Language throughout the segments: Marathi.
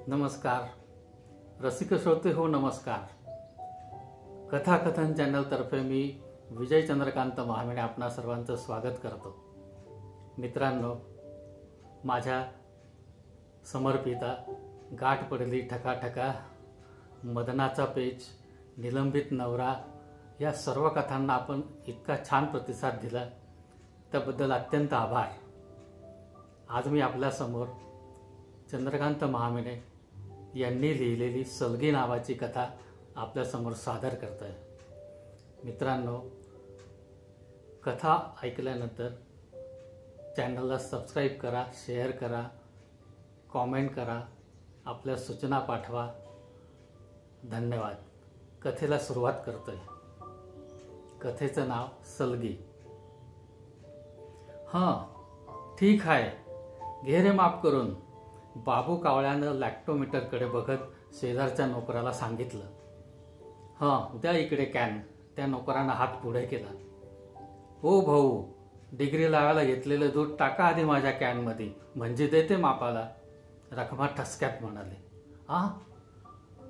नमस्कार रसिक श्रोते हो नमस्कार। कथाकथन चॅनलतर्फे मी विजय चंद्रकांत महामेणे आपणा सर्वांचं स्वागत करतो। मित्रांनो, माझ्या समर्पिता गाठ पडली ठकाठका, मदनाचा पेच, निलंबित नवरा या सर्व कथांना आपण इतका छान प्रतिसाद दिला त्याबद्दल अत्यंत आभार। आज मी आपल्या समोर चंद्रकांत महामेणे यांनी लिहिलेली सलगी नावाची कथा आपल्या समोर सादर करतोय। मित्रांनो, कथा ऐकल्यानंतर चॅनलला सबस्क्राइब करा, शेअर करा, कमेंट करा, आपल्या सूचना पाठवा। धन्यवाद। कथेला सुरुवात करतोय। कथेचं नाव सलगी। हां, ठीक आहे, घे रे माफ करून, बाबू कावळ्यानं लॅक्टोमीटरकडे बघत शेजारच्या नोकराला सांगितलं। हां, द्या इकडे कॅन। त्या नोकरानं हात पुढे केला। ओ भाऊ, डिग्री लावायला घेतलेलं दूध टाका आधी माझ्या कॅनमध्ये, म्हणजे देते मापाला, रखमा ठसक्यात म्हणाले। आ,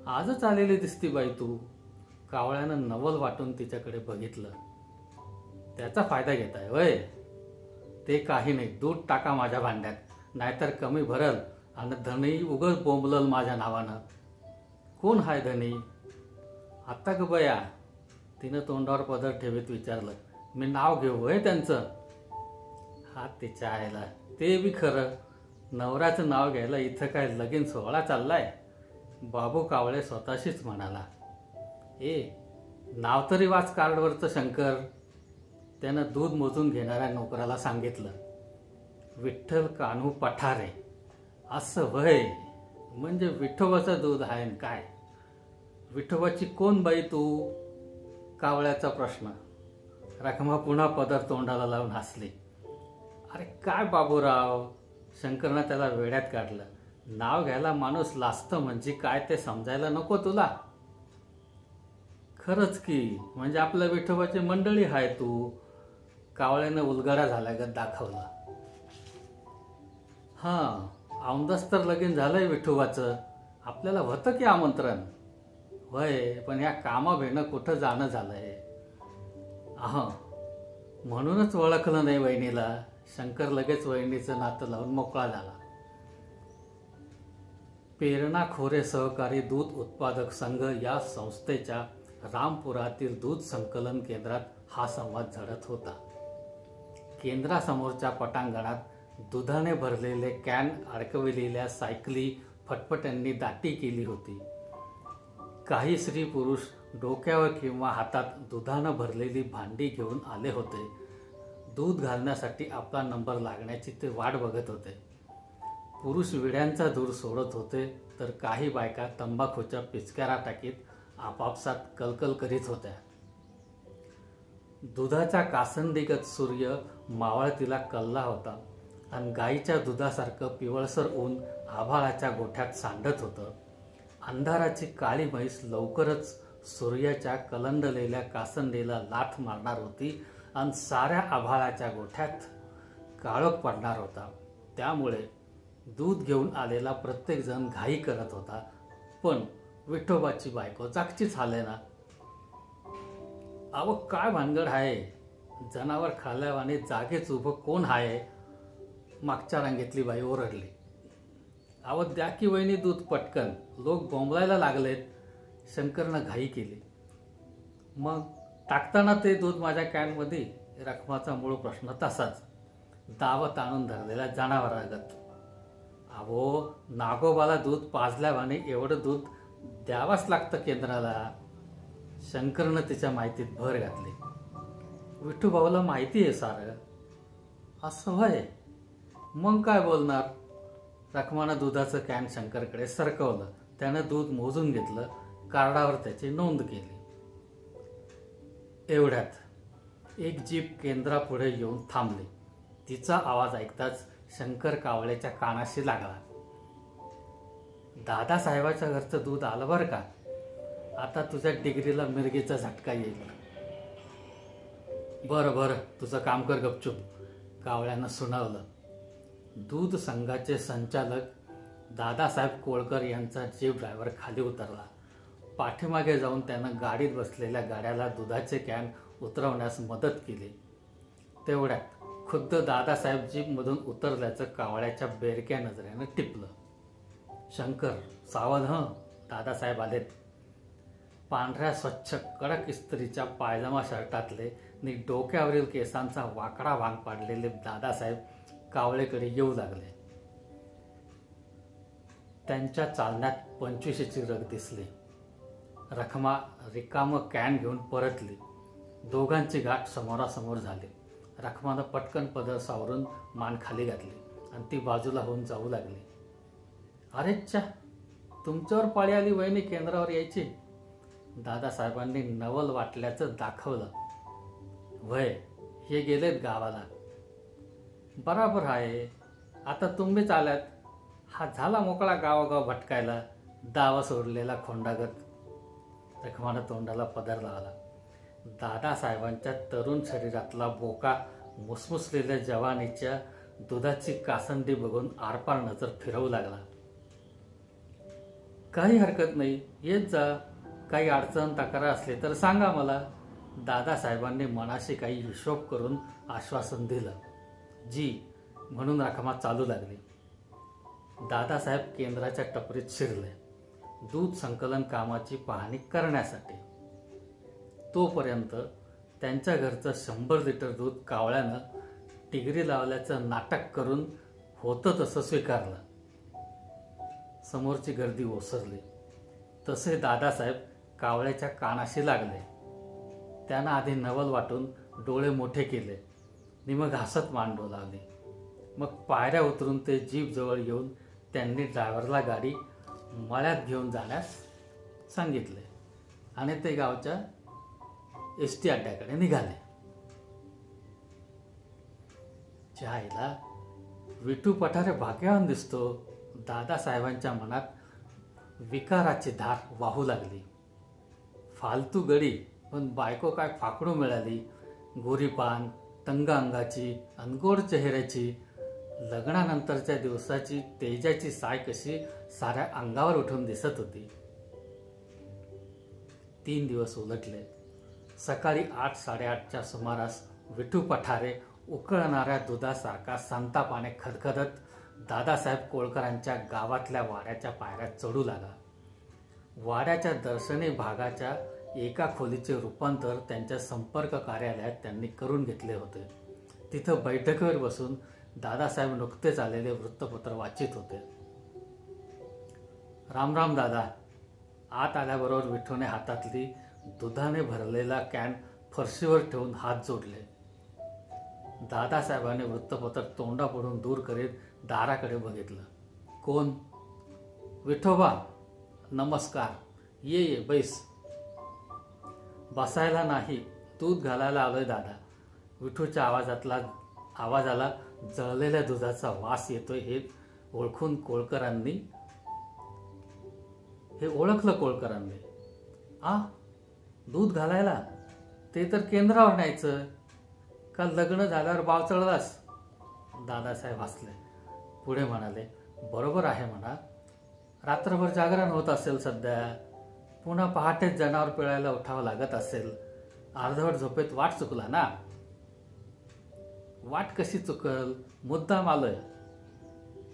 आजच आलेली दिसती बाई तू। कावळ्यानं नवल वाटून तिच्याकडे बघितलं। त्याचा फायदा घेताय वय? ते काही नाही, दूध टाका माझ्या भांड्यात, नाहीतर कमी भरल आणि धनी उगाच बोंबलल माझ्या नावानं। कोण हाय धनी? आत्ता ग बया, तिनं तोंडावर पदर ठेवीत विचारलं। मी नाव घेऊ होय त्यांचं? हा, तिच्या आईला, ते बी खरं, नवऱ्याचं नाव घ्यायला इथं काय लगीन सोहळा चाललाय? बाबू कावळे स्वतःशीच म्हणाला। ए, नाव तरी वाच कार्डवरचं शंकर, त्यानं दूध मोजून घेणाऱ्या नोकराला सांगितलं। विठ्ठल कान्हू पठारे। असं वय, म्हणजे विठोबाचं दूध आहे न काय? विठोबाची कोण बाई तू? कावळ्याचा प्रश्न। रखमा पुन्हा पदर तोंडाला लावून हसली। अरे काय बाबूराव, शंकरनं त्याला वेड्यात काढलं। नाव घ्यायला माणूस लाजतं म्हणजे काय ते समजायला नको तुला? खरंच की, म्हणजे आपल्या विठोबाची मंडळी हाय तू, कावळ्यानं उलगडा झाल्यागत दाखवला। हां, औंदाच तर लगीन झालंय विठोबाचं, आपल्याला होतं की आमंत्रण? वय, पण या कामा भेणं कुठं जाणं झालंय? म्हणूनच ओळखलं नाही वहिनीला। शंकर लगेच वहिनीचं नातं लावून मोकळा झाला। पेरणा खोरे सहकारी दूध उत्पादक संघ या संस्थेच्या रामपुरातील दूध संकलन केंद्रात हा संवाद झडत होता। केंद्रासमोरच्या पटांगणात दुधाने भरलेले कॅन अडकविलेल्या सायकली फटफट्यांनी दाटी केली होती। काही स्त्री पुरुष डोक्यावर किंवा हातात दुधानं भरलेली भांडी घेऊन आले होते। दूध घालण्यासाठी आपला नंबर लागण्याची ते वाट बघत होते। पुरुष विड्यांचा धूर सोडत होते, तर काही बायका तंबाखूच्या पिचकारा टाकीत आपापसात कलकल करीत होत्या। दुधाच्या कासंदीगत सूर्य मावळतीला कलला होता आणि गाईच्या दुधासारखं पिवळसर ऊन आभाळाच्या गोठ्यात सांडत होतं। अंधाराची काळी म्हैस लवकरच सूर्याच्या कलंडलेल्या कासंदीला लाथ मारणार होती आणि साऱ्या आभाळाच्या गोठ्यात काळोख पडणार होता। त्यामुळे दूध घेऊन आलेला प्रत्येक जण घाई करत होता, पण विठोबाची बायको जागचीच हाले ना। अहो, काय भानगड आहे? जनावर खाल्ल्यावाने जागेच उभं कोण आहे? मागच्या रांगेतली बाई ओरडली। अहो, द्या की वहिनी दूध पटकन, लोक बोंबलायला लागलेत। शंकरनं घाई केली। मग टाकताना ते दूध माझ्या कॅनमध्ये? रखमाचा मूळ प्रश्न तसाच, दावत आणून धरलेल्या जनावरागत। अहो, नागोबाला दूध पाजल्यावाने एवढं दूध द्यावाच लागतं केंद्राला। शंकरनं तिच्या माहितीत भर घातली। विठूभाऊला माहिती आहे सारं। असं होय, मग काय बोलणार? रखमानं दुधाचं कॅन शंकरकडे सरकवलं। त्यानं दूध मोजून घेतलं, कार्डावर त्याची नोंद केली। एवढ्यात एक जीप केंद्रापुढे येऊन थांबली। तिचा आवाज ऐकताच शंकर कावळ्याच्या कानाशी लागला। दादासाहेबाच्या घरचं दूध आलं बरं का, आता तुझ्या डिग्रीला मिरगीचा झटका येईल। बरं बरं, तुझं काम कर गपचूप, कावळ्यानं सुनावलं। दूध संघाचे संचालक दादासाहेब कोळकर यांचा जीप ड्रायव्हर खाली उतरला. पाठीमागे जाऊन त्यानं गाडीत बसलेल्या गाड्याला दुधाचे कॅन उतरवण्यास मदत केली. तेवढ्यात खुद्द दादासाहेब जीपमधून उतरल्याचं कावळ्याच्या बेरक्या नजरेनं टिपलं. शंकर, सावध हं, दादासाहेब आलेत. पांढऱ्या स्वच्छ कडक इस्त्रीच्या पायजमा शर्टातले नि डोक्यावरील केसांचा वाकडा भांग पाडलेले दादासाहेब कावळेकडे येऊ लागले. त्यांच्या चालण्यात 25ची रग दिसली. रखमा रिकामं कॅन घेऊन परतली. दोघांची गाठ समोरासमोर झाली. रखमानं पटकन पदर सावरून मान खाली घातली आणि ती बाजूला होऊन जाऊ लागली. अरेच्छा, तुमच्यावर पाळी आली वहिनी केंद्रावर यायची. दादासाहेबांनी नवल वाटल्याचं दाखवलं. वय, हे गेलेत गावाला. बराबर आहे, आता तुम्हीच आल्यात. हा झाला मोकळा गावागाव भटकायला, दावा सोडलेला खोंडागत. रखमानं तोंडाला पदर लावला. दादासाहेबांच्या तरुण शरीरातला बोका मुसमुसलेल्या जवानीच्या दुधाची कासंडी बघून आरपार नजर फिरवू लागला. काही हरकत नाही, येत जा. काही अडचण तक्रार असले तर सांगा मला. दादासाहेबांनी मनाशी काही हिशोब करून आश्वासन दिलं. जी म्हणून रखमा चालू लागली. दादासाहेब केंद्राच्या टपरीत शिरले दूध संकलन कामाची पाहणी करण्यासाठी. तोपर्यंत त्यांच्या घरचं 100 लिटर दूध कावळ्यानं टिगरी लावल्याचं नाटक करून होतं तसं स्वीकारलं. समोरची गर्दी ओसरली. तसे दादासाहेब कावळ्याच्या कानाशी लागले. त्यांना आधी नवल वाटून डोळे मोठे केले आणि मग हसत मान डोलावली. मग पायऱ्या उतरून ते जीप जवळ येऊन त्यांनी ड्रायव्हरला गाडी मळ्यात घेऊन जाण्यास सांगितले आणि ते गावच्या एसटी अड्ड्याकडे निघाले. चायला विठू पठारे भाग्यवान दिसतो. दादासाहेबांच्या मनात विकाराची धार वाहू लागली. फालतू गडी, पण बायको काय फाकडू मिळाली. गोरीपान, तंग अंगाची, अनगोड चेहऱ्याची, लग्नानंतरच्या दिवसाची तेजाची साय कशी साऱ्या अंगावर उठून दिसत होती. 3 दिवस उलटले. सकाळी 8-8:30च्या सुमारास विठू पठारे उकळणाऱ्या दुधासारखा संतापाने खदखदत दादासाहेब कोळकरांच्या गावातल्या वाड्याच्या पायऱ्या चढू लागला. वाड्याच्या दर्शनी भागाच्या एका खोलीचे रूपांतर त्यांच्या संपर्क कार्यालयात त्यांनी करून घेतले होते. तिथं बैठकीवर बसून दादासाहेब नुकतेच आलेले वृत्तपत्र वाचित होते. राम राम दादा. आत आल्याबरोबर विठूने हातातली दुधाने भरलेला कॅन फरशीवर ठेवून हात जोडले. दादासाहेबांनी वृत्तपत्र तोंडापुढून दूर करीत दाराकडे बघितलं. कोण? विठोबा. नमस्कार. ये बैस. बसायला नाही, दूध घालायला आलोय दादा. विठूच्या आवाजाला जळलेल्या दुधाचा वास येतोय हे ओळखलं कोळकरांनी. दूध घालायला? ते तर केंद्रावर न्यायचं. का लग्न झाल्यावर बाव चढलास? दादासाहेब हसले. पुढे म्हणाले, बरोबर आहे म्हणा. रात्रभर जागरण होत असेल सध्या. पुन्हा पहाटेच जनावर पिळायला उठावं लागत असेल. अर्धवट झोपेत वाट चुकला ना? वाट कशी चुकल? मुद्दाम आलोय.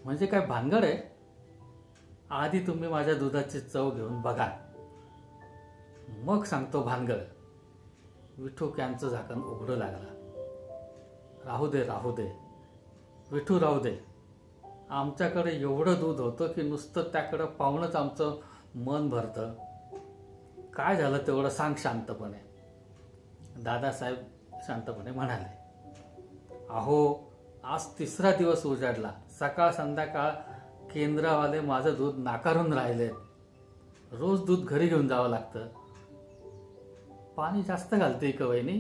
म्हणजे काय भानगड आहे? आधी तुम्ही माझ्या दुधाची चव घेऊन बघा, मग सांगतो भानगड. विठू कॅनचं झाकण उघडू लागला. राहू दे विठू, राहू दे. आमच्याकडे एवढं दूध होतं की नुसतं त्याकडं पाहूनच आमचं मन भरतं. काय झालं तेवढं सांग शांतपणे. दादासाहेब शांतपणे म्हणाले. अहो, आज 3रा दिवस उजाडला. सकाळ संध्याकाळ केंद्रवाले माझं दूध नाकारून राहिलेत. रोज दूध घरी घेऊन जावं लागतं. पाणी जास्त घालते का वहिनी?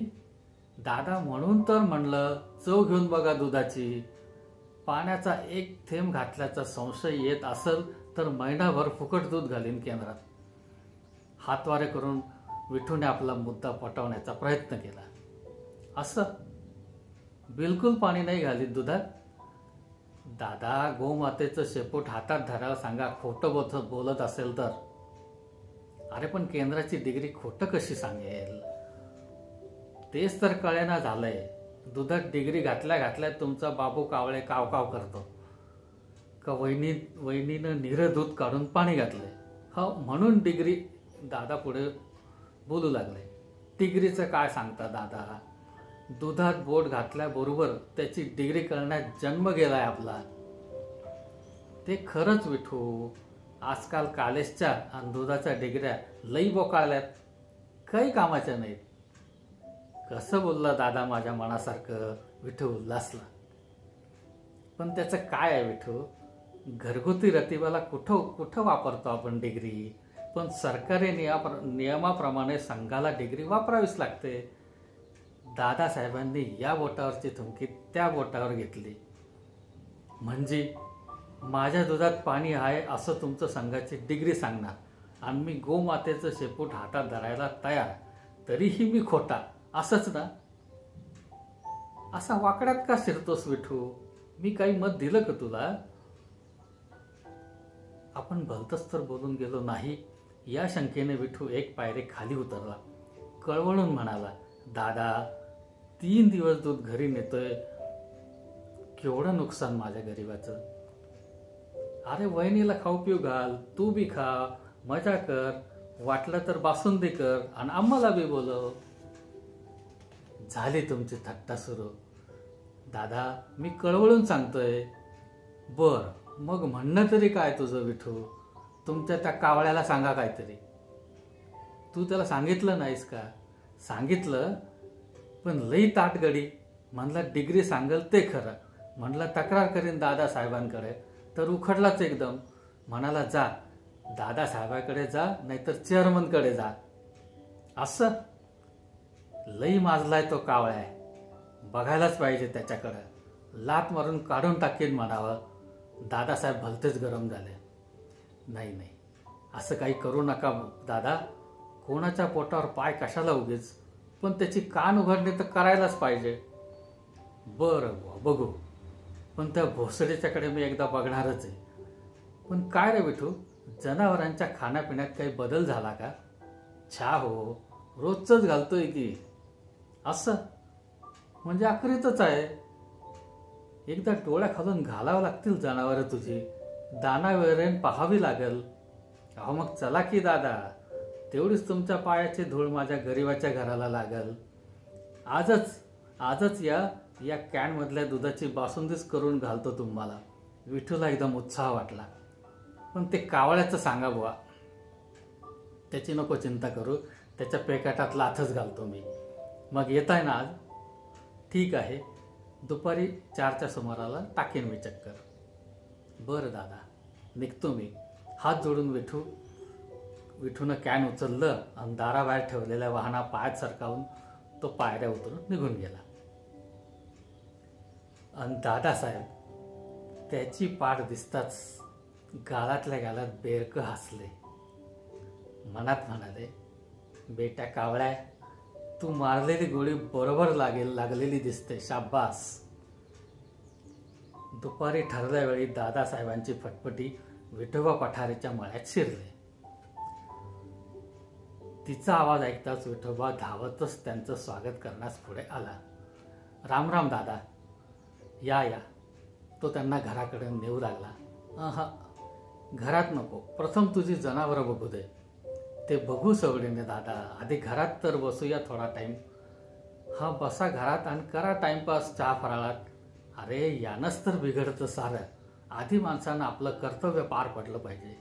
दादा, म्हणून तर म्हणलं चव घेऊन बघा दुधाची. पाण्याचा एक थेंब घातल्याचा संशय येत असेल तर महिनाभर फुकट दूध घालीन केंद्रात. हातवारे करून विठूने आपला मुद्दा पटवण्याचा प्रयत्न केला. असं बिलकुल पाणी नाही घालीत दुधात? दादा, गोमातेचं शेपूट हातात धरायला सांगा खोटं बोलत असेल तर. अरे पण केंद्राची डिग्री खोटं कशी सांगेल? तेच तर कळेना झालंय. दुधात डिग्री घातल्या तुमचा बाबू कावळे काव काव करतो का वहिनीनं निरं दूध काढून पाणी घातलंय. हो म्हणून डिग्री. दादा पुढे बोलू लागले. डिग्रीचं काय सांगता दादा? दुधात बोट घातल्याबरोबर त्याची डिग्री करण्यात जन्म गेलाय आपला. ते खरंच विठू. आजकाल कॉलेजच्या आणि दुधाच्या डिग्र्या लई बोकाळल्यात, काही कामाच्या नाहीत. कसं बोलला दादा माझ्या मनासारखं? विठू उल्हासला. पण त्याचं काय आहे विठू? घरगुती रतिबाला कुठं वापरतो आपण डिग्री? पण सरकारी नियमाप्रमाणे संघाला डिग्री वापरावीच लागते. दादासाहेबांनी या बोटावरची थुंकी त्या बोटावर घेतली. म्हणजे माझ्या दुधात पाणी आहे असं तुमचं संघाची डिग्री सांगणार आणि मी गोमातेचं शेपूट हातात धरायला तयार, तरीही मी खोटा, असंच ना? असा वाकड्यात का शिरतोस विठू? मी काही मत दिलं का तुला? आपण भलतंच तर बोलून गेलो नाही या शंकेने विठू एक पायरी खाली उतरला. कळवळून म्हणाला, दादा 3 दिवस दूध घरी नेतोय, केवढं नुकसान माझ्या गरीबाचं. अरे वहिनीला खाऊ पिऊ घाल, तू बी खा, मजा कर, वाटलं तर बासुंदी कर आणि आम्हाला बी बोलव. झाली तुमची थट्टा सुरू. दादा मी कळवळून सांगतोय. बर मग म्हणणं तरी काय तुझं विठू? तुमच्या त्या कावळ्याला सांगा काहीतरी. तू त्याला सांगितलं नाहीस का? सांगितलं, पण लई ताटगडी. म्हणलं डिग्री सांगल ते खरं. म्हणलं तक्रार करीन दादासाहेबांकडे, तर उखडलाच एकदम. म्हणाला जा दादासाहेबांकडे जा, नाहीतर चेअरमनकडे जा. असं लई माजलाय तो कावळा आहे. बघायलाच पाहिजे त्याच्याकडे. लात मारून काढून टाकेन म्हणावं. दादासाहेब भलतेच गरम झाले. नाही असं काही करू नका दादा. कोणाच्या पोटावर पाय कशाला उगीच? पण त्याची कान उघडणे तर करायलाच पाहिजे. बरं बघू, पण त्या भोसडीच्याकडे मी एकदा बघणारच आहे. पण काय रे विठू, जनावरांच्या खाण्यापिण्यात काही बदल झाला का? छा हो, रोजच घालतोय की. असं म्हणजे आखरीतच आहे. एकदा डोळ्या खालून घालावं लागतील जनावरं तुझी. दाना वेळेन पाहावी लागल. अहो मग चला की दादा, तेवढीच तुमच्या पायाची धूळ माझ्या गरीबाच्या घराला लागल. आजच या कॅनमधल्या दुधाची बासुंदीच करून घालतो तुम्हाला. विठूला एकदम उत्साह वाटला. पण ते कावळ्याचं सांगा बुवा. त्याची नको चिंता करू, त्याच्या पेकाटात लाथच घालतो मी. मग येताय ना आज? ठीक आहे, दुपारी 4च्या सुमाराला टाकेन मी चक्कर. बरं दादा, निघतो मी. हात जोडून विठूनं कॅन उचललं आणि दाराबाहेर ठेवलेल्या वाहना पायात सरकावून तो पायऱ्या उतरून निघून गेला. आणि दादासाहेब त्याची पाठ दिसताच गालातल्या गालात बेरकं हसले. मनात म्हणाले, बेटा कावळ्या, तू मारलेली गोळी बरोबर लागलेली दिसते, शाब्बास. दुपारी ठरल्या वेळी दादासाहेबांची फटफटी विठोबा पठारेच्या मळ्यात शिरले. तिचा आवाज ऐकताच विठोबा धावतच त्यांचं स्वागत करण्यास पुढे आला. राम राम दादा, या. तो त्यांना घराकडे नेऊ लागला. घरात नको, प्रथम तुझी जनावरं बघू दे. ते बघू सवडीने दादा, आधी घरात तर बसूया थोडा टाइम. हा बसा घरात आणि करा टाइमपास चहा फराळात. अरे यानंच तर बिघडतं सारं. आधी माणसानं आपलं कर्तव्य पार पडलं पाहिजे.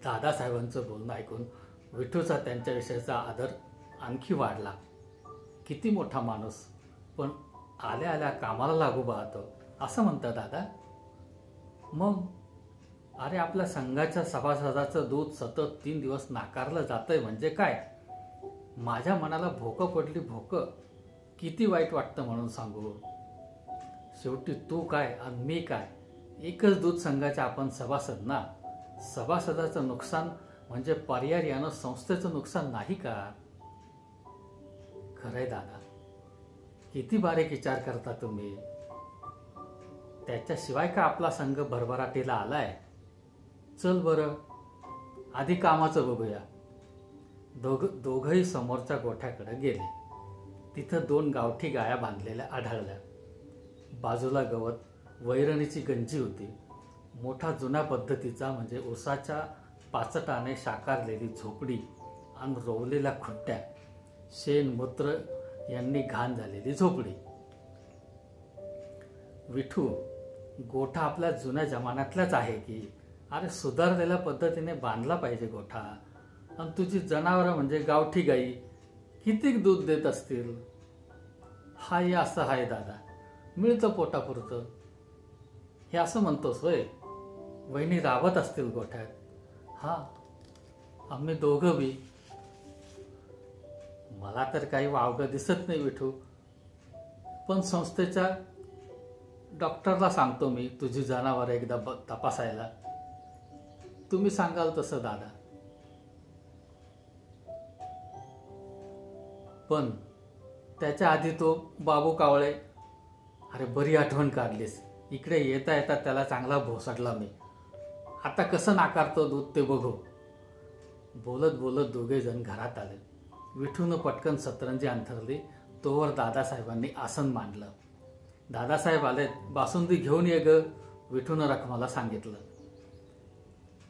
दादासाहेबांचं बोलणं ऐकून विठूचा त्यांच्याविषयीचा आदर आणखी वाढला. किती मोठा माणूस, पण आल्या आल्या कामाला लागू पाहतो असं म्हणतात दादा. मग अरे आपल्या संघाच्या सभासदाचं दूध सतत 3 दिवस नाकारलं जातंय म्हणजे काय? माझ्या मनाला भोकं पडली, भोकं. किती वाईट वाटतं म्हणून सांगू. शेवटी तू काय आणि मी काय, एकच दूध संघाच्या आपण सभासद ना. सभासदाचं नुकसान म्हणजे पर्यायानं संस्थेचं नुकसान नाही का? खरंय दादा, किती बारीक विचार करता तुम्ही. त्याच्याशिवाय का आपला संघ भरभराटीला आलाय? चल बरं, आधी कामाचं बघूया. दोघंही समोरच्या गोठ्याकडे गेले. तिथं 2 गावठी गाया बांधलेल्या आढळल्या. बाजूला गवत, वैरणीची गंजी होती. मोठा जुन्या पद्धतीचा म्हणजे उसाच्या पाचटाने साकारलेली झोपडी आणि रोवलेल्या खुट्ट्या, शेण मूत्र यांनी घाण झालेली झोपडी. विठू, गोठा आपल्या जुन्या जमान्यातलाच आहे की. अरे सुधारलेल्या पद्धतीने बांधला पाहिजे गोठा. आणि तुझी जनावरं म्हणजे गावठी गाई किती दूध देत असतील? हाय असं हाय दादा, मिळतं पोटापुरतं. हे असं म्हणतोस होय? वहिनी राबत असतील गोठ्यात? हा, आम्ही दोघं बी. मला तर काही वावगं दिसत नाही विठू, पण संस्थेच्या डॉक्टरला सांगतो मी तुझी जनावरं एकदा तपासायला. तुम्ही सांगाल तसं दादा. पण त्याच्या आधी तो बाबू कावळे. अरे बरी आठवण काढलीस. इकडे येता येता त्याला चांगला भोसडला मी. आता कसं नाकारतो दूध ते बघू. बोलत बोलत दोघे जण घरात आले. विठूनं पटकन सतरंजी अंथरली. तोवर दादासाहेबांनी आसन मांडलं. दादासाहेब आलेत. बासुंदी घेऊन ये ग, विठूनं रखमाला सांगितलं.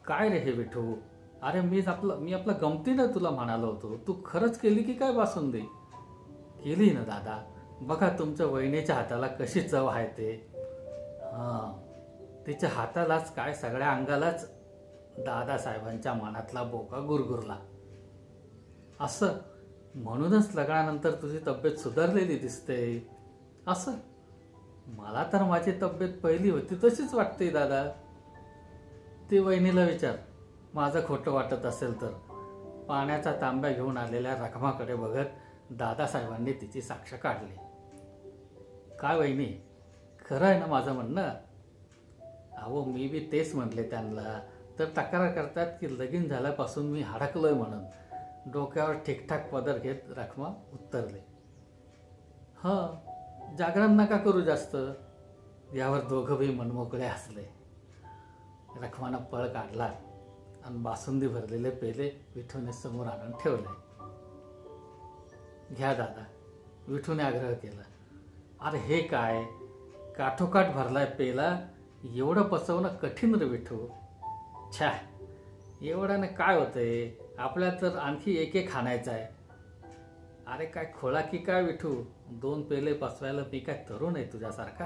काय रे हे विठू? अरे मी आपलं गमतीनं तुला म्हणालो होतो. तू खरंच केली की काय बासुंदी? केली ना दादा. बघा तुमच्या वहिनीच्या हाताला कशी चव आहे ते. हां, तिच्या हातालाच काय सगळ्या अंगालाच दादासाहेबांच्या मनातला बोका गुरगुरला. असं म्हणूनच लग्नानंतर तुझी तब्येत सुधारलेली दिसते असं? मला तर माझी तब्येत पहिली होती तशीच वाटते दादा. ती वहिनीला विचार, माझं खोटं वाटत असेल तर. पाण्याचा तांब्या घेऊन आलेल्या रखमाकडे बघत दादासाहेबांनी तिची साक्ष काढली. काय वहिनी, खरं आहे ना माझं म्हणणं? अहो मी बी तेच म्हणले त्यांना, तर तक्रार करतात की लगीन झाल्यापासून मी हडकलोय म्हणून. डोक्यावर ठीकठाक पदर घेत रखमा उत्तरले. हां, जागरण नका करू जास्त. यावर दोघं बी मनमोकळे हसले. रखमानं पळ काढला आणि बासुंदी भरलेले पेले विठूने समोर आणून ठेवले. घ्या दादा, विठूने आग्रह केला. अरे हे काय, काठोकाठ भरलाय पेला. एवढं पचवणं कठीण रे विठू. छा, एवढ्याने काय होतंय? आपल्या तर आणखी एक आणायचं आहे. अरे काय खोळा की काय विठू? 2 पेले पचवायला मी काय तरुण आहे तुझ्यासारखा?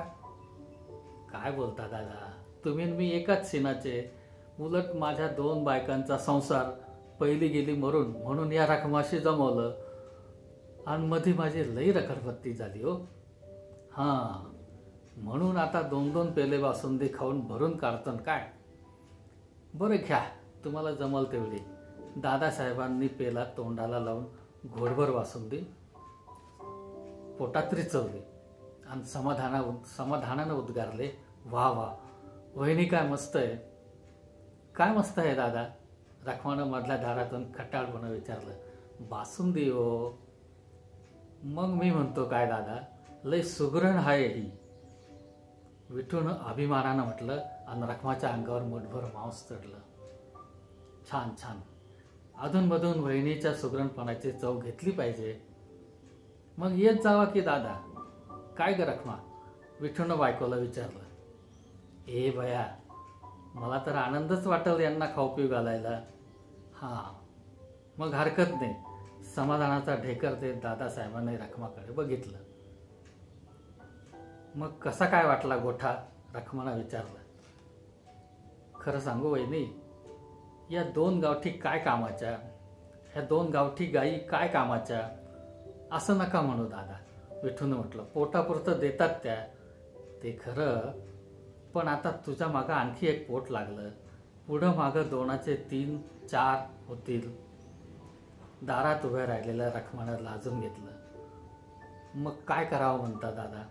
काय बोलता दादा, तुम्ही मी एकाच सिनाचे. उलट माझ्या 2 बायकांचा संसार पहिली गेली मरून म्हणून या रखमाशी जमवलं. आणि मध्ये माझी लई रखडपत्ती झाली हो. हां, म्हणून आता 2-2 पेले बासुंदी खाऊन भरून काढतं काय? बरं घ्या, तुम्हाला जमल तेवढी. दादासाहेबांनी पेला तोंडाला लावून घोडभर बासुंदी पोटात रिचवली आणि समाधानानं उद्गारले, वा वा वहिनी, काय मस्त आहे. काय मस्त आहे दादा? रखमानं मधल्या दारातून खट्टाळपणे विचारलं. बासुंदी हो. मग मी म्हणतो काय दादा, लय सुगरण आहे ही. विठूनं अभिमानानं म्हटलं आणि रखमाच्या अंगावर मुठभर मांस चढलं. छान छान. अधूनमधून वहिनीच्या सुगरणपणाची चव घेतली पाहिजे. मग येत जावा की दादा. काय ग रखमा? विठूनं बायकोला विचारलं. ए बया, मला तर आनंदच वाटेल यांना खाऊ पिऊ घालायला. हां, मग हरकत नाही. समाधानाचा ढेकर देत दादासाहेबांनी रखमाकडे बघितलं. मग कसा काय वाटला गोठा? रखमानं विचारलं. खरं सांगू वहिनी, या 2 गावठी काय कामाच्या? ह्या 2 गावठी गायी काय कामाच्या? असं नका म्हणू दादा, विठूनं म्हटलं. पोटापुरतं देतात त्या, ते खरं. पण आता तुझ्या मागं आणखी एक पोट लागलं. पुढं मागं 2चे 3-4 होतील. दारात उभ्या राहिलेल्या रखमानं लाजून घेतलं. मग काय करावं म्हणता दादा?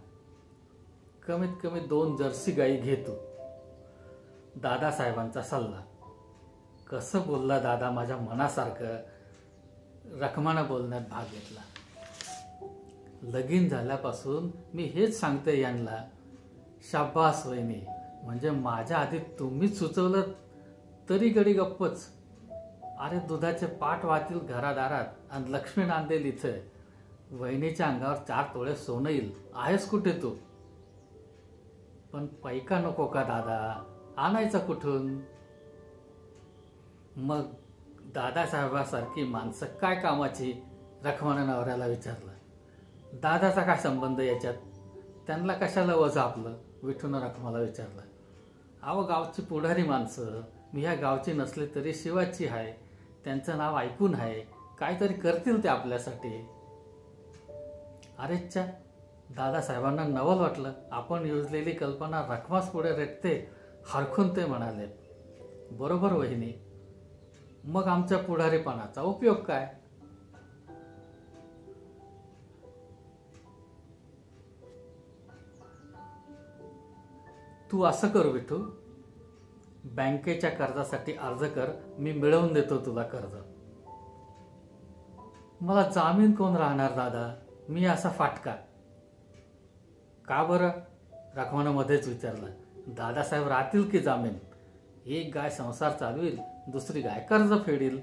कमीत कमी 2 जर्सी गाई घे तू. दादासाहेबांचा सल्ला. कसं बोलला दादा, माझ्या मनासारखं. रखमानं बोलण्यात भाग घेतला. लगीन झाल्यापासून मी हेच सांगते यांना, शाब्बास वहिनी, म्हणजे माझ्या आधी तुम्हीच सुचवलं तरी गडी गप्पच. अरे दुधाचे पाट वाहतील घरादारात आणि लक्ष्मी नांदेल इथे. वहिनीच्या अंगावर 4 तोळे सोनं येईल. आहेस कुठे तू? पण पैका नको का दादा? आणायचा कुठून? मग दादासाहेबासारखी माणसं काय कामाची? रखमानं नवऱ्याला विचारलं. दादाचा काय संबंध याच्यात? त्यांना कशाला वजा आपलं? विठून रखमाला विचारलं. अहो गावची पुढारी माणसं, मी ह्या गावची नसली तरी शिवाची आहे. त्यांचं नाव ऐकून आहे, काहीतरी करतील ते आपल्यासाठी. अरेच्छा, दादासाहेबांना नवल वाटलं. आपण योजलेली कल्पना रखमास पुढे रेटते. हरखून ते म्हणाले, बरोबर वहिनी, मग आमच्या पुढारीपणाचा उपयोग काय? तू असं कर विठू, बँकेच्या कर्जासाठी अर्ज कर, मी मिळवून देतो तुला कर्ज. मला जामीन कोण राहणार दादा? मी असा फाटका. का बरं? रखमानं मध्येच विचारलं. दादासाहेब राहतील की जामीन? एक गाय संसार चालविल, दुसरी गाय कर्ज फेडील.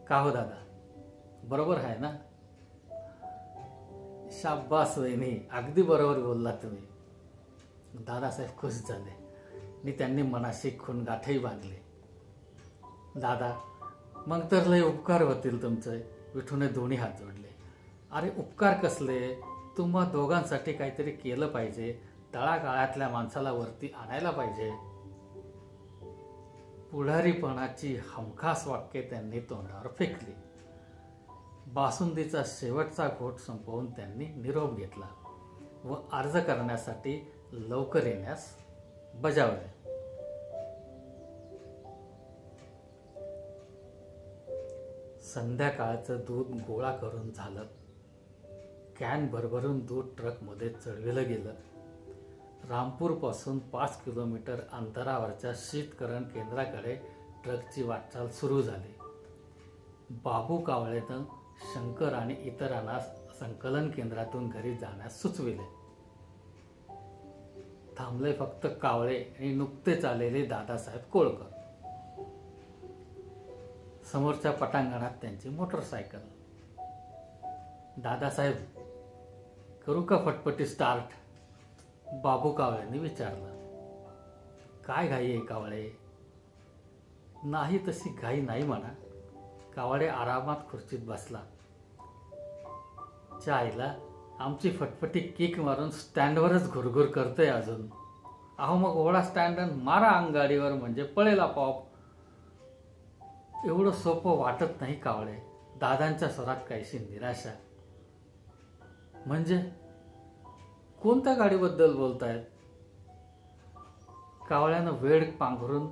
का हो दादा? बरोबर आहे ना? शाब्बास वहिनी, अगदी बरोबर बोलला तुम्ही. दादासाहेब खुश झाले आणि त्यांनी मनाशी खूणगाठही बांधले. दादा, मग तर लय उपकार होतील तुमचे. विठूने दोन्ही हात जोडले. अरे उपकार कसले? तुम्हा दोघांसाठी काहीतरी केलं पाहिजे. तळागाळातल्या माणसाला वरती आणायला पाहिजे. पुढारीपणाची हमखास वाक्ये त्यांनी तोंडावर फेकली. बासुंदीचा शेवटचा घोट संपवून त्यांनी निरोप घेतला व अर्ज करण्यासाठी लवकर येण्यास बजावले. संध्याकाळचं दूध गोळा करून झालं. कॅन भरभरून दूध ट्रकमध्ये चढविलं गेलं. रामपूरपासून 5 किलोमीटर अंतरावरच्या शीतकरण केंद्राकडे ट्रकची वाटचाल सुरू झाली. बाबू कावळेनं शंकर आणि इतरांना संकलन केंद्रातून घरी जाण्यास सुचविले. थांबले फक्त कावळे आणि नुकतेच आलेले दादासाहेब कोळकर. समोरच्या पटांगणात त्यांची मोटरसायकल. दादासाहेब, करू का फटफटी स्टार्ट? बाबू कावळ्यांनी विचारलं. काय घाई आहे कावळे? नाही तशी घाई नाही म्हणा. कावळे आरामात खुर्चीत बसला. चायला आमची फटफटी किक मारून स्टँडवरच घुरघुर करतोय अजून. अहो मग ओढा स्टँड मारा अंगाडीवर म्हणजे पळेल आपोआप. एवढं सोपं वाटत नाही कावळे. दादांच्या स्वरात काहीशी निराशा. म्हणजे कोणत्या गाडीबद्दल बोलतायत? कावळ्यानं वेळ पांघरून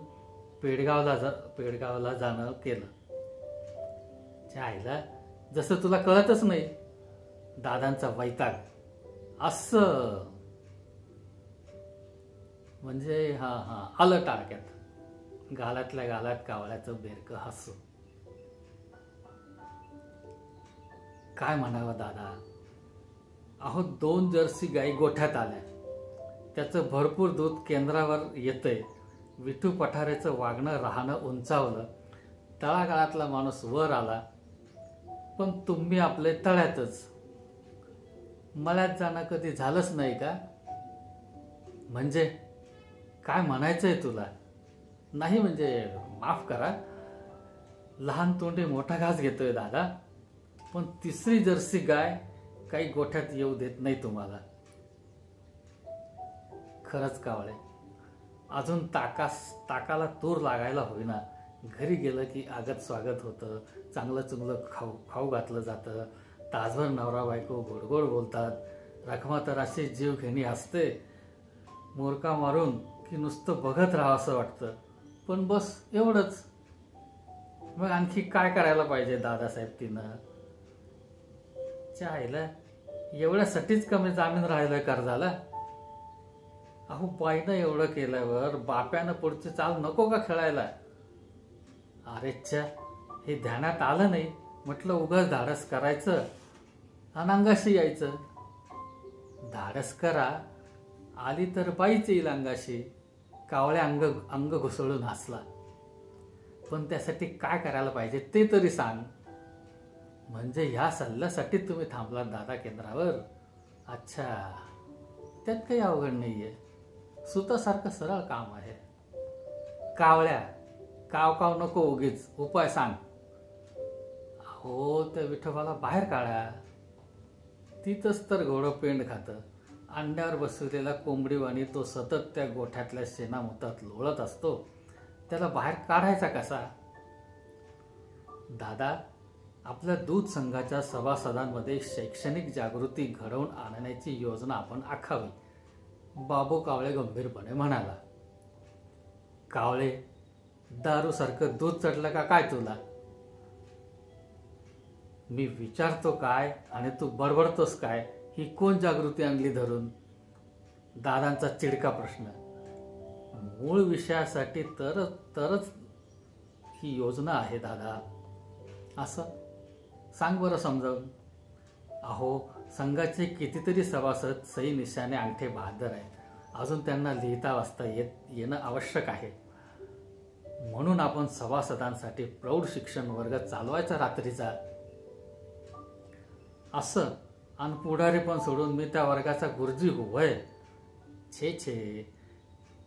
पेडगावला जाणं केलं. चायला जसं तुला कळतच नाही. दादांचा वैताग. असं म्हणजे आलं टाळक्यात. गालातल्या गालात कावळ्याचं बेरकं हसू. काय म्हणावं दादा? अहो 2 जर्सी गाई गोठ्यात आल्या. त्याचं भरपूर दूध केंद्रावर येतंय. विठू पठारेचं वागणं राहणं उंचावलं. तळागाळातला माणूस वर आला. पण तुम्ही आपले तळ्यातच. मळ्यात जाणं कधी झालंच नाही का? म्हणजे काय म्हणायचंय तुला? नाही म्हणजे माफ करा, लहान तोंडी मोठा घास घेतोय दादा. पण 3री जर्सी गाय काही गोठ्यात येऊ देत नाही तुम्हाला. खरंच कावळे, अजून ताकाला तूर लागायला होईना. घरी गेलं की आगत स्वागत होतं. चांगलं चुंगलं खाऊ घातलं जातं. तासभर नवरा बायको गोडगोड बोलतात. रखमा तर अशी जीव घेणी असते. मोरका मारून की नुसतं बघत राहावं असं वाटतं. पण बस एवढंच. मग आणखी काय करायला पाहिजे दादासाहेब तिनं? चायला एवढ्यासाठीच कमी जामीन राहिलं कर्जाला? अहो बाईनं एवढं केल्यावर बाप्यानं पुढची चाल नको का खेळायला? अरेच्छा, हे ध्यानात आलं नाही. म्हटलं उगाच धाडस करायचं आणि अंगाशी यायचं. धाडस करा आली तर बाईच येईल अंगाशी. कावळ्या अंग अंग घुसळून हसला. पण त्यासाठी काय करायला पाहिजे ते तरी सांग. म्हणजे ह्या सल्ल्यासाठी तुम्ही थांबलात दादा केंद्रावर? अच्छा, त्यात काही अवघड नाहीये. सुतासारखं सरळ काम आहे. कावळ्या, काव काव नको उगीच, उपाय सांग. हो, त्या विठोबाला बाहेर काढा. तिथंच तर घोडं पेंड खातं. अंड्यावर बसवलेला कोंबडीवाणी तो सतत त्या गोठ्यातल्या शेणामुतात लोळत असतो. त्याला बाहेर काढायचा कसा? दादा, आपल्या दूध संघाच्या सभासदांमध्ये शैक्षणिक जागृती घडवून आणण्याची योजना आपण आखावी, बाबू कावळे गंभीरपणे म्हणाला. कावळे, दारूसारखं दूध चढलं का काय तुला? मी विचारतो काय आणि तू बडबडतोस काय? ही कोण जागृती आणली धरून? दादांचा चिडका प्रश्न. मूळ विषयासाठी तरच ही योजना आहे दादा. असं सांग बरं समजावून. अहो, संघाचे कितीतरी सभासद सही निशाने अंगठे बहादर आहेत. अजून त्यांना लिहिता वाचता येणं आवश्यक आहे. म्हणून आपण सभासदांसाठी प्रौढ शिक्षण वर्ग चालवायचा रात्रीचा. असं आणि पुढारी पण सोडून मी त्या वर्गाचा गुरुजी होय? छे,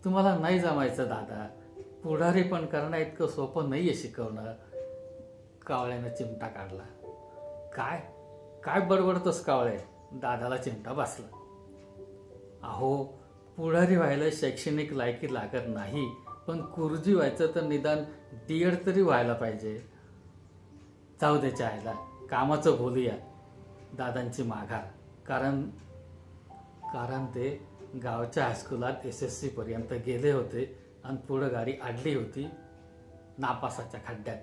तुम्हाला नाही जमायचं दादा. पुढारी पण करणं इतकं सोपं नाहीये शिकवणं. कावळ्यानं चिमटा काढला. काय काय बडबडतोस कावळे? दादाला चिमटा बसला. अहो, पुढारी व्हायला शैक्षणिक लायकी लागत नाही, पण गुरुजी व्हायचं तर निदान D.Ed तरी व्हायला पाहिजे. जाऊ दे चायला, कामाचं बोलूया. दादांची माघार. कारण ते गावच्या हायस्कुलात SSC पर्यंत गेले होते आणि पुढं गाडी अडली होती नापासाच्या खड्ड्यात.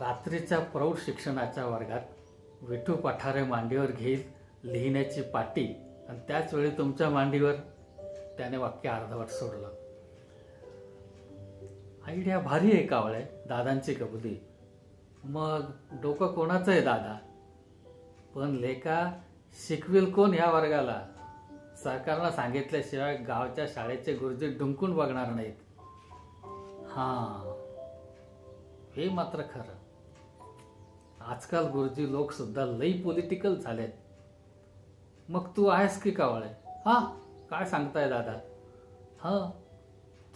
रात्रीच्या प्रौढ शिक्षणाच्या वर्गात विठू पठारे मांडीवर घेईल लिहिण्याची पाटी आणि त्याच वेळी तुमच्या मांडीवर. त्याने वाक्य अर्धवट सोडलं. आयडिया भारी आहे कावळे, दादांची कबुली. मग डोकं कोणाचं आहे दादा? पण लेका, शिकविल कोण ह्या वर्गाला? सरकारनं सांगितल्याशिवाय गावच्या शाळेचे गुरुजी डुंकून बघणार नाहीत. हां, हे मात्र खरं. आजकाल गुरुजी लोक सुद्धा लई पॉलिटिकल झालेत. मग तू आहेस की कावळे? हां, काय सांगताय दादा? हां,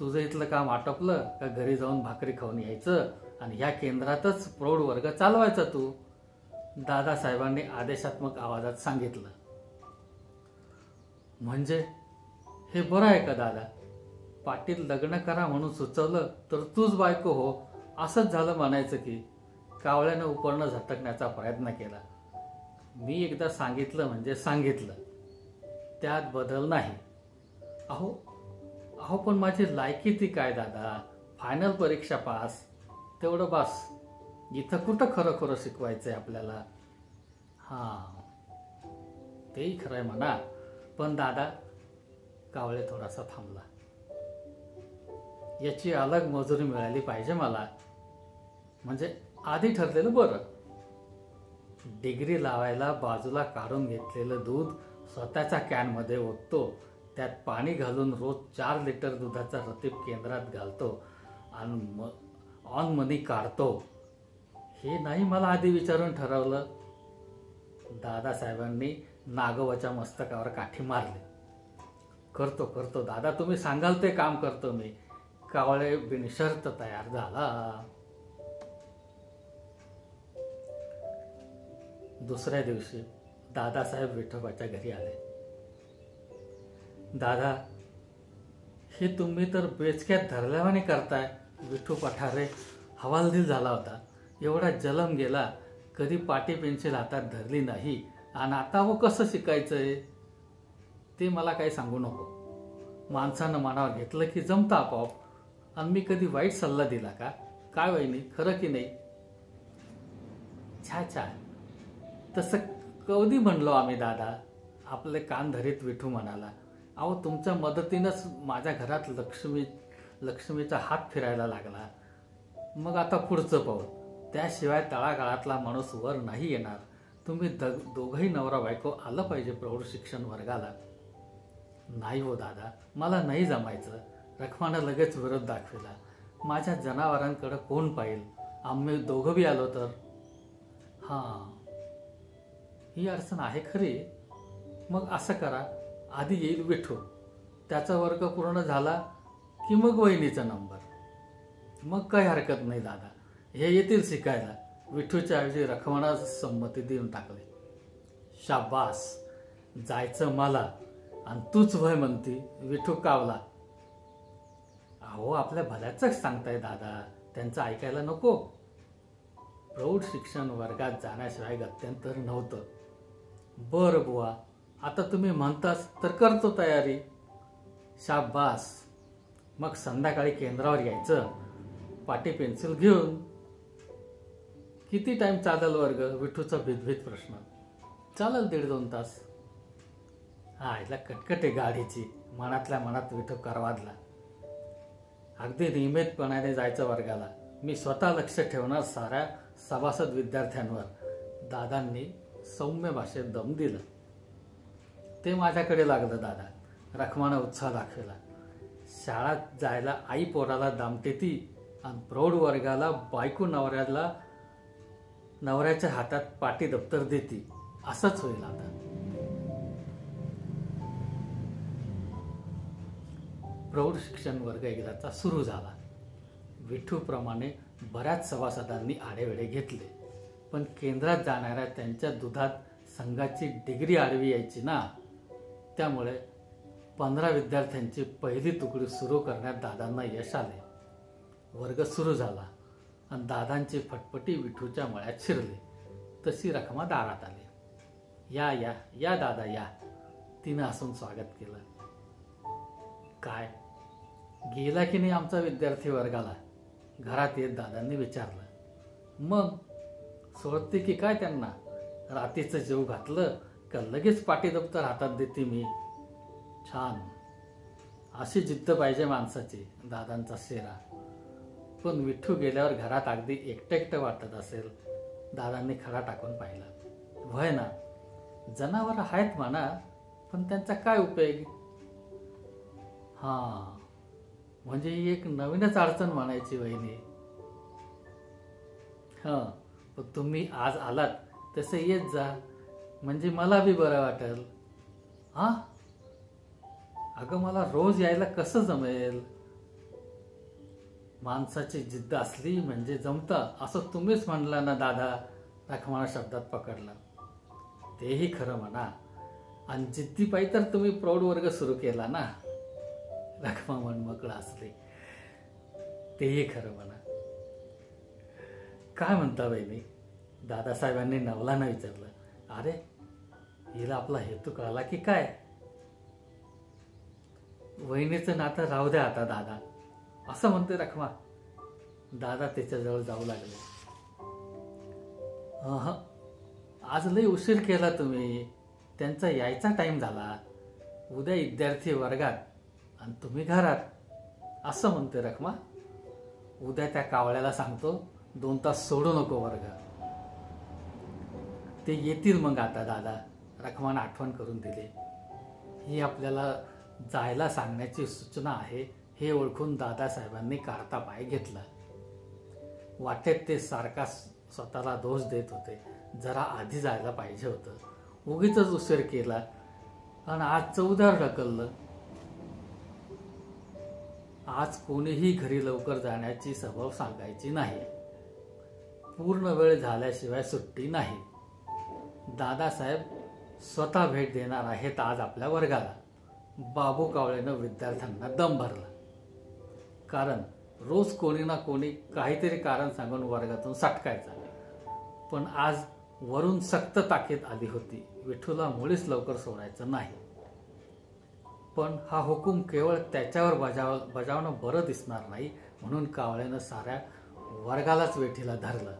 तुझं इथलं काम आटोपलं का घरी जाऊन भाकरी खाऊन यायचं आणि ह्या केंद्रातच प्रौढ वर्ग चालवायचा तू. दादासाहेबांनी आदेशात्मक आवाजात सांगितलं. म्हणजे हे बरं आहे का दादा? पाटील लग्न करा म्हणून सुचवलं तर तूच बायको हो, असंच झालं म्हणायचं की? कावळ्यानं उपरणं झटकण्याचा प्रयत्न केला. मी एकदा सांगितलं म्हणजे सांगितलं, त्यात बदल नाही. अहो पण माझी लायकी ती काय दादा? फायनल परीक्षा पास, तेवढं बस. इथं कुठं खरं शिकवायचंय आपल्याला? हां, तेही खरंय म्हणा. पण दादा, कावळे थोडासा थांबला. याची अलग मजुरी मिळाली पाहिजे मला. म्हणजे आधी ठरलेलं बरं. डिग्री लावायला बाजूला काढून घेतलेलं दूध स्वतःच्या कॅनमध्ये ओततो, त्यात पाणी घालून रोज 4 लिटर दुधाचा रतीब केंद्रात घालतो आणि ऑन मनी काढतो. हे नाही मला आधी विचारून ठरवलं. दादासाहेबांनी नागोबाच्या मस्तकावर काठी मारली. करतो दादा, तुम्ही सांगाल ते काम करतो मी. कावळे बिनशर्त तयार झाला. दुसऱ्या दिवशी दादासाहेब विठोबाच्या घरी आले. दादा, हे तुम्ही तर बेचक्यात धरल्यावाने करताय. विठू पठारे हवालदिल झाला होता. एवढा जलम गेला, कधी पाटी पेन्सिल हातात धरली नाही आणि आता वो कसं शिकायचंय ते मला काही सांगू नको. माणसानं मनावर घेतलं की जमतं आपोआप. आणि मी कधी वाईट सल्ला दिला का? काय वहिनी, खरं की नाही? छा, तसं कधी म्हणलो आम्ही दादा? आपले कान धरीत विठू म्हणाला. अहो, तुमच्या मदतीनंच माझ्या घरात लक्ष्मीचा हात फिरायला लागला. मग आता पुढचं पाऊल. त्याशिवाय तळागाळातला माणूस वर नाही येणार. तुम्ही दोघंही नवरा बायको आलं पाहिजे प्रौढ शिक्षण वर्गाला. नाही हो दादा, मला नाही जमायचं. रखमानं लगेच विरोध दाखविला. माझ्या जनावरांकडे कोण पाहिल, आम्ही दोघं बी आलो तर. हां, ही अडचण आहे खरी. मग असं करा, आधी येईल विठू, त्याचा वर्ग पूर्ण झाला की मग वहिनीचा नंबर. मग काही हरकत नाही दादा, हे येतील शिकायला. विठूच्या ऐवजी रखमानं संमती देऊन टाकली. शाबास, जायचं मला आणि तूच वय म्हणती. विठू कावला. अहो, आपल्या भल्याचंच सांगताय दादा, त्यांचं ऐकायला नको. प्रौढ शिक्षण वर्गात जाण्याशिवाय गत्यंतर नव्हतं. बरं बुवा, आता तुम्ही म्हणताच तर करतो तयारी. शाबास, मग संध्याकाळी केंद्रावर यायचं, पाटी पेन्सिल घेऊन. किती टाइम चालेल वर्ग? विठूचा भीतभीत प्रश्न. चालेल 1.5-2 तास. हा, हिला कटकटे गाडीची. मनातल्या मनात विठू करवादला. अगदी नियमितपणाने जायचं वर्गाला. मी स्वतः लक्ष ठेवणार साऱ्या सभासद विद्यार्थ्यांवर. दादांनी सौम्य भाषेत दम दिलं. ते माझ्याकडे लागलं दादा. रखमानं उत्साह दाखवला. शाळेत जायला आई पोराला दामते ती आणि प्रौढ वर्गाला बायको नवऱ्याच्या हातात पाटी दप्तर देती. असंच होईल आता. प्रौढ शिक्षण वर्ग एकदाचा सुरू झाला. विठूप्रमाणे बऱ्याच सभासदांनी आडेवेडे घेतले, पण केंद्रात जाणाऱ्या त्यांच्या दुधात संघाची डिग्री आडवी यायची ना. त्यामुळे 15 विद्यार्थ्यांची पहिली तुकडी सुरू करण्यात दादांना यश आले. वर्ग सुरू झाला आणि दादांची फटफटी विठूच्या मळ्यात शिरली. तशी रखमा दारात आली. या या या दादा या, तिनं हसून स्वागत केलं. काय, गेला की नाही आमचा विद्यार्थी वर्गाला? घरात येत दादांनी विचारलं. मग सोडते की काय त्यांना? रात्रीचं जेव घातलं का लगेच पाटी दप्तर हातात देते मी. छान, अशी जिद्द पाहिजे माणसाची. दादांचा शेरा. पण विठू गेल्यावर घरात अगदी एकटं वाटत असेल. दादांनी खरा टाकून पाहिला. व्हय ना, जनावर आहेत म्हणा, पण त्यांचा काय उपयोग? हां, म्हणजे ही एक नवीनच अडचण म्हणायची वहिनी. हां, पण तुम्ही आज आलात तसं येत जा, म्हणजे मला बी बरं वाटेल. हां, अगं मला रोज यायला कसं जमेल? माणसाची जिद्द असली म्हणजे जमतं, असं तुम्हीच म्हणला ना दादा. रखमानं शब्दात पकडला. तेही खरं म्हणा, आणि जिद्दीपायी तर तुम्ही प्रौढ वर्ग सुरू केला ना. रखमा मनमोकळं असले. तेही खरं म्हणा. काय म्हणता बहिणी? दादासाहेबांनी नवलानं विचारलं. अरे, हिला आपला हेतू कळला की काय? वहिनीचं नातं राहू द्या आता दादा, असं म्हणते रखमा. दादा त्याच्याजवळ जाऊ लागले. आज लई उशीर केला तुम्ही. त्यांचा यायचा टाइम झाला. उद्या विद्यार्थी वर्गात आणि तुम्ही घरात, असं म्हणते रखमा. उद्या त्या कावळ्याला सांगतो 2 तास सोडू नको वर्ग. ते येतील मग आता दादा. रखमानं आठवण करून दिली. ही आपल्याला जायला सांगण्याची सूचना आहे हे ओळखून दादासाहेबांनी कारता पाय घेतला. वाटेत ते सारखा स्वतःला दोष देत होते. जरा आधी जायला पाहिजे होतं. उगीच उशीर केला आणि आज 14 ढकललं. आज कोणीही घरी लवकर जाण्याची सबब सांगायची नाही. पूर्ण वेळ झाल्याशिवाय सुट्टी नाही. दादासाहेब स्वतः भेट देणार आहेत आज आपल्या वर्गाला. बाबू कावळेनं विद्यार्थ्यांना दम भरला. कारण रोज कोणी ना कोणी काहीतरी कारण सांगून वर्गातून सटकायचा. पण आज वरून सक्त ताकीद आली होती. विठूला मुळीच लवकर सोडायचं नाही. पण हा हुकूम केवळ त्याच्यावर बजावणं बरं दिसणार नाही, म्हणून कावळेनं साऱ्या वर्गालाच वेठीला धरलं.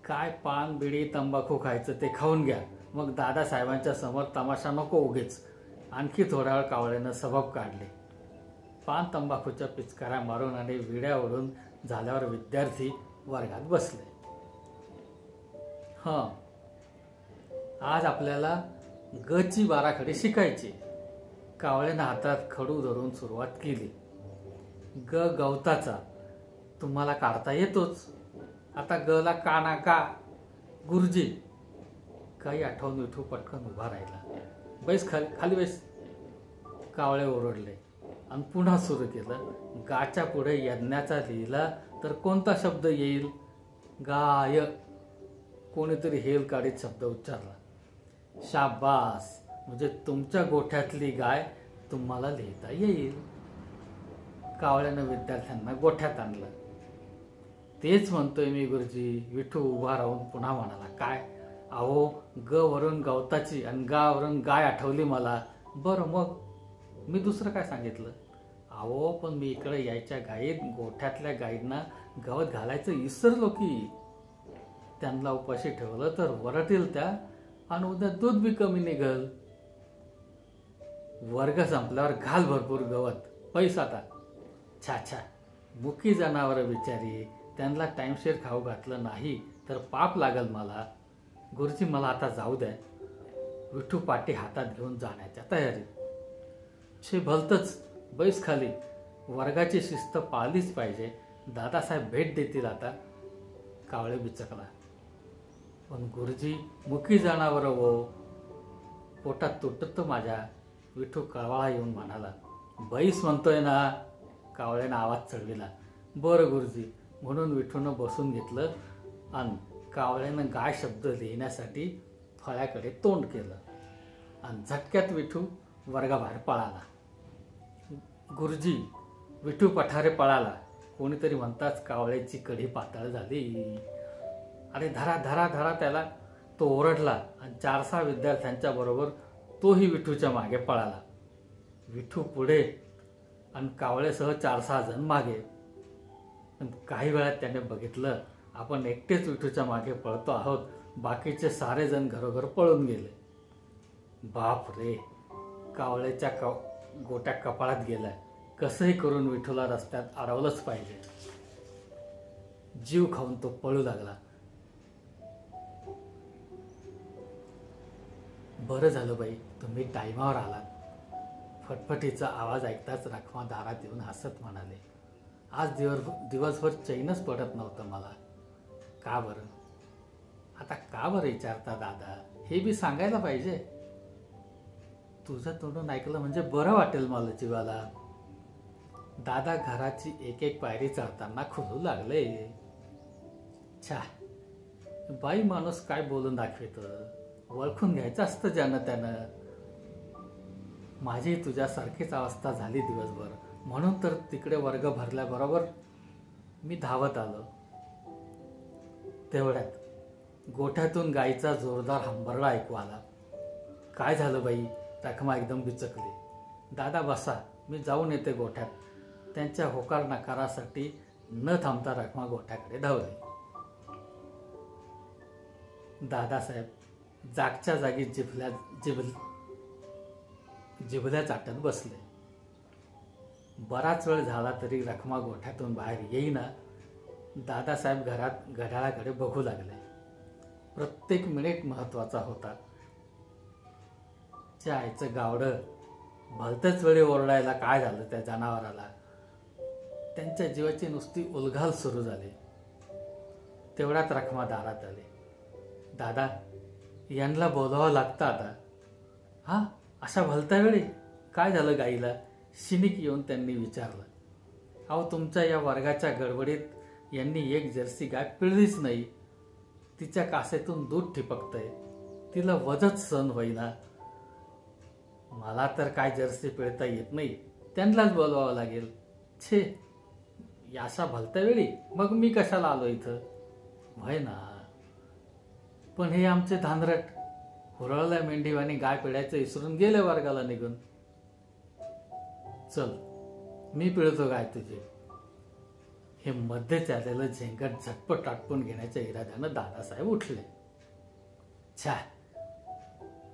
काय पान बिडी तंबाखू खायचं ते खाऊन घ्या, मग दादासाहेबांच्या समोर तमाशा नको उगीच. आणखी थोडा वेळ कावळेनं सबब काढले. पान तंबाखूच्या पिचकाऱ्या मारून आणि विड्या ओढून झाल्यावर विद्यार्थी वर्गात बसले. हां, आज आपल्याला गची बाराखडी शिकायची. कावळ्यानं हातात खडू धरून सुरुवात केली. ग गवताचा तुम्हाला काढता येतोच. आता गला का ना का गुरुजी. काही आठवून विठू पटकन उभा राहिला. बैस खाली बैस. कावळे ओरडले आणि पुन्हा सुरू केलं. गाच्या पुढे यज्ञाचा लिहिला तर कोणता शब्द येईल? गाय. कोणीतरी हेल काढीत शब्द उच्चारला. शाबास, म्हणजे तुमच्या गोठ्यातली गाय तुम्हाला लिहिता येईल. कावळ्यानं विद्यार्थ्यांना गोठ्यात आणलं. तेच म्हणतोय मी गुरुजी. विठू उभा राहून पुन्हा म्हणाला. काय? अहो, ग वरून गवताची आणि गा वरून गाय आठवली मला. बरं, मग मी दुसरं काय सांगितलं? अहो, पण मी इकडे यायच्या गायीत गोठ्यातल्या गायींना गवत घालायचं विसरलो की. त्यांना उपाशी ठेवलं तर वरटेल त्या आणि उद्या दूध बी कमी निघल. वर्ग संपल्यावर घाल भरपूर गवत. पैसा आता. छा छा, मुकी जनावरं बिचारी. त्यांना टाईमशेर खाऊ घातलं नाही तर पाप लागल मला. गुरुजी, मला आता जाऊ द्या. विठू पाटी हातात घेऊन जाण्याच्या तयारीत. छे भलतच, बैस खाली. वर्गाची शिस्त पाळलीच पाहिजे. दादासाहेब भेट देतील आता. कावळे बिचकला. पण गुरुजी, मुकी जनावरं हो. पोटात तुटत माझ्या. विठू कळवाळा येऊन म्हणाला. बैस म्हणतोय ना. कावळ्यानं आवाज चढविला. बरं गुरुजी, म्हणून विठूनं बसून घेतलं आणि कावळ्यानं गाय शब्द लिहिण्यासाठी फळ्याकडे तोंड केलं आणि झटक्यात विठू वर्गाबाहेर पळाला. गुरुजी, विठू पठारे पळाला. कोणीतरी म्हणताच कावळ्याची कढी पातळ झाली. अरे धरा धरा धरा त्याला. तो ओरडला आणि 4-6 विद्यार्थ्यांच्या बरोबर तोही विठूच्या मागे पळाला. विठू पुढे आणि कावळेसह 4-6 जण मागे. पण काही वेळात त्याने बघितलं आपण एकटेच विठूच्या मागे पळतो आहोत. बाकीचे सारे जण घरोघर पळून गेले. बाप रे, कावळ्याच्या गोट्या कपाळात गेलाय. कसंही करून विठूला रस्त्यात अडवलंच पाहिजे. जीव खाऊन तो पळू लागला. बरं झालं बाई, तुम्ही टायमावर आलात. फटफटीचा आवाज ऐकताच रखमा दारात येऊन हसत म्हणाले. आज दिवसभर चैनच पडत नव्हतं मला. का बरं? आता का बरं विचारता दादा? हे बी सांगायला पाहिजे. तुझं तोंडून ऐकलं म्हणजे बरं वाटेल मला जीवाला. दादा घराची एक एक पायरी चढताना खुलू लागले. छा, बाई माणूस काय बोलून दाखवितं. ओळखून घ्यायचं असतं ज्यानं त्यानं. माझी तुझ्यासारखीच अवस्था झाली दिवसभर. म्हणून तर तिकडे वर्ग भरल्याबरोबर मी धावत आलो. तेवढ्यात गोठ्यातून गाईचा जोरदार हंबरडा ऐकू आला. काय झालं बाई? रखमा एकदम बिचकली. दादा बसा, मी जाऊन येते गोठ्यात. त्यांच्या होकार नकारासाठी न थांबता रखमा गोठ्याकडे धावली. दादासाहेब जागच्या जागी जिभल्या चाटत बसले. बराच वेळ झाला तरी रखमा गोठ्यातून बाहेर येईना. दादासाहेब घरात घड्याळाकडे बघू लागले. प्रत्येक मिनिट महत्वाचा होता. आईचं गावडं. भलत्याच वेळी ओरडायला काय झालं त्या जनावराला. त्यांच्या जीवाची नुसती उलघाल सुरू झाली. तेवढ्यात रखमा दारात आले. दादा, यांना बोलावं लागतं आता. हा, अशा भलत्या वेळी? काय झालं गाईला? शिनिक येऊन त्यांनी विचारलं. अहो, तुमच्या या वर्गाच्या गडबडीत यांनी एक जर्सी गाय पिळलीच नाही. तिच्या कासेतून दूध ठिपकतंय. तिला वजच सहन होईना. मला तर काय जर्सी पिळता येत नाही. त्यांनाच बोलवावं लागेल. छे, अशा भलत्या वेळी मग मी कशाला आलो इथं? व्हय ना. पण हे आमचे धानरट हुरळल्या मेंढीवानी गाय पिळायचं विसरून गेले वर्गाला निघून. चल, मी पिळतो गाय तुझी. हे मध्येच आलेलं झेंगट झटपट आटपून घेण्याच्या इराद्यानं दादासाहेब उठले. छा,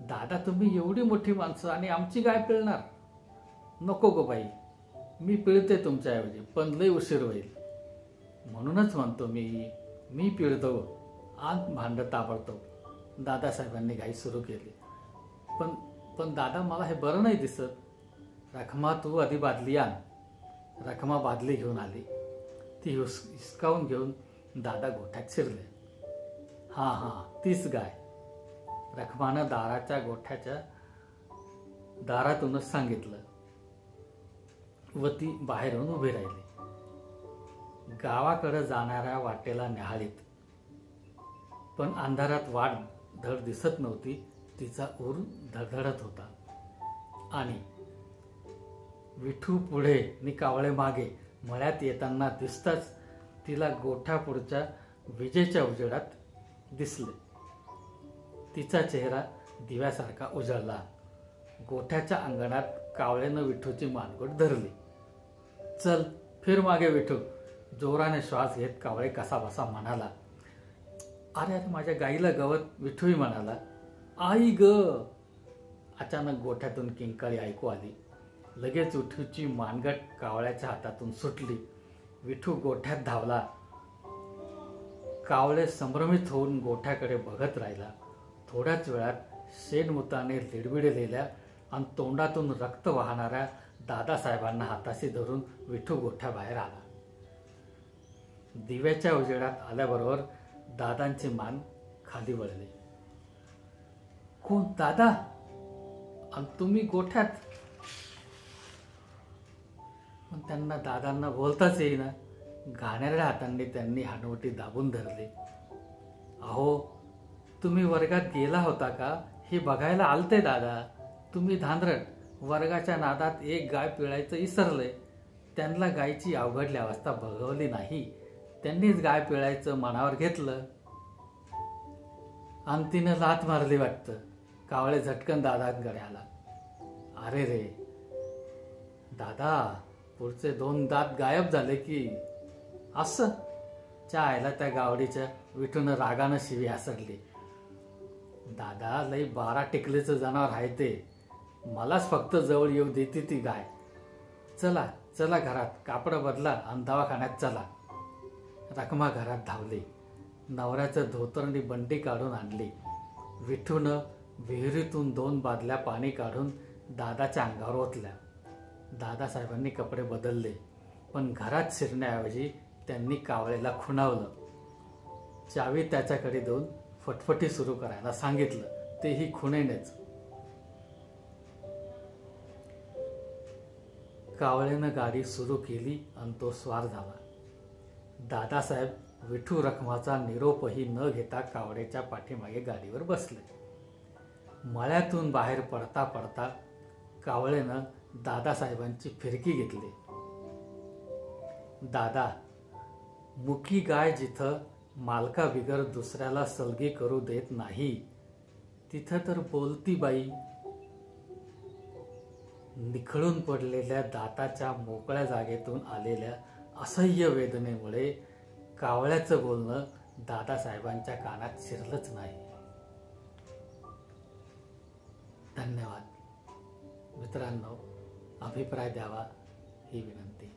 दादा, तुम्ही एवढी मोठी माणसं आणि आमची गाय पिळणार? नको गो बाई, मी पिळते तुमच्याऐवजी, पण लय उशीर होईल. म्हणूनच म्हणतो मी पिळतो. आत भांडं ताबडतोब दादासाहेबांनी घाई सुरू केली. पण पण दादा, मला हे बरं नाही दिसत. रखमा, तू आधी बादली आण. रखमा बादली घेऊन आली. ती हिसकावून घेऊन दादा गोठ्यात शिरले. हां हां, तीच गाय. रखमानं दाराच्या गोठ्याच्या दारातूनच सांगितलं व ती बाहेरून उभी राहिली. गावाकडे जाणाऱ्या वाटेला न्याहाळीत, पण अंधारात वाट धड दिसत नव्हती. तिचा ऊर धडधडत होता आणि विठू पुढे नि कावळे मागे मळ्यात येताना दिसताच तिला गोठ्यापुढच्या विजेच्या उजेडात दिसले. तिचा चेहरा दिव्यासारखा उजळला. गोठ्याच्या अंगणात कावळेनं विठूची मानगोट धरली. चल, फिर मागे विठू. जोराने श्वास घेत कावळे कसाबसा म्हणाला. अरे अरे, माझ्या गाईला गवत. विठूही म्हणाला. आई ग. अचानक गोठ्यातून किंकाळी ऐकू आली. लगेच विठूची मानगट कावळ्याच्या हातातून सुटली. विठू गोठ्यात धावला. कावळे संभ्रमित होऊन गोठ्याकडे बघत राहिला. थोड्याच वेळात शेणमुताने लिडबिडलेल्या आणि तोंडातून रक्त वाहणाऱ्या दादासाहेबांना हाताशी धरून विठू गोठ्याबाहेर आला. दिव्याच्या उजेडात आल्याबरोबर दादांची मान खाली वळली. कोण? दादा? आणि तुम्ही गोठ्यात? पण त्यांना दादांना बोलताच येईना. घाणेरड्या हातांनी त्यांनी हनुवटी दाबून धरली. अहो, तुम्ही वर्गात गेला होता का हे बघायला आलते दादा. तुम्ही धांदरट. वर्गाच्या नादात एक गाय पिळायचं इसरले. त्यांना गायची अवघडली अवस्था बघवली नाही. त्यांनीच गाय पिळायचं मनावर घेतलं आणि तिनं लाथ मारली वाटतं. कावळे झटकन दादांकडे आला. अरे रे दादा, पुढचे 2 दात गायब झाले की. असं चायला त्या गावडीच्या विठून रागानं शिवी हासडली. दादा, लई 12 टिकलीचं जनावर आहे ते. मलाच फक्त जवळ येऊ देते ती गाय. चला चला घरात, कापडं बदला आणि दवाखान्यात चला. रखमा घरात धावली. नवऱ्याचं धोतरणी बंडी काढून आणली. विठूनं विहिरीतून 2 बादल्या पाणी काढून दादाच्या अंगावर ओतल्या. दादासाहेबांनी कपडे बदलले, पण घरात शिरण्याऐवजी त्यांनी कावळेला खुणावलं. चावी त्याच्याकडे देऊन फटफटी सुरू करायला सांगितलं, तेही खुणेनेच. कावळेनं गाडी सुरू केली आणि तो स्वार झाला. दादासाहेब विठू रखमाचा निरोपही न घेता कावळेच्या पाठीमागे गाडीवर बसले. मळ्यातून बाहेर पडता पडता कावळेनं दादासाहेबांची फिरकी घेतली. दादा, मुकी गाय जिथं मालका बिगर दुसऱ्याला सलगी करू देत नाही, तिथं तर बोलती बाई. निखळून पडलेल्या दाताच्या मोकळ्या जागेतून आलेल्या असह्य वेदनेमुळे कावळ्याचं बोलणं दादासाहेबांच्या कानात शिरलंच नाही. धन्यवाद मित्रांनो. अभिप्राय द्यावा ही विनंती.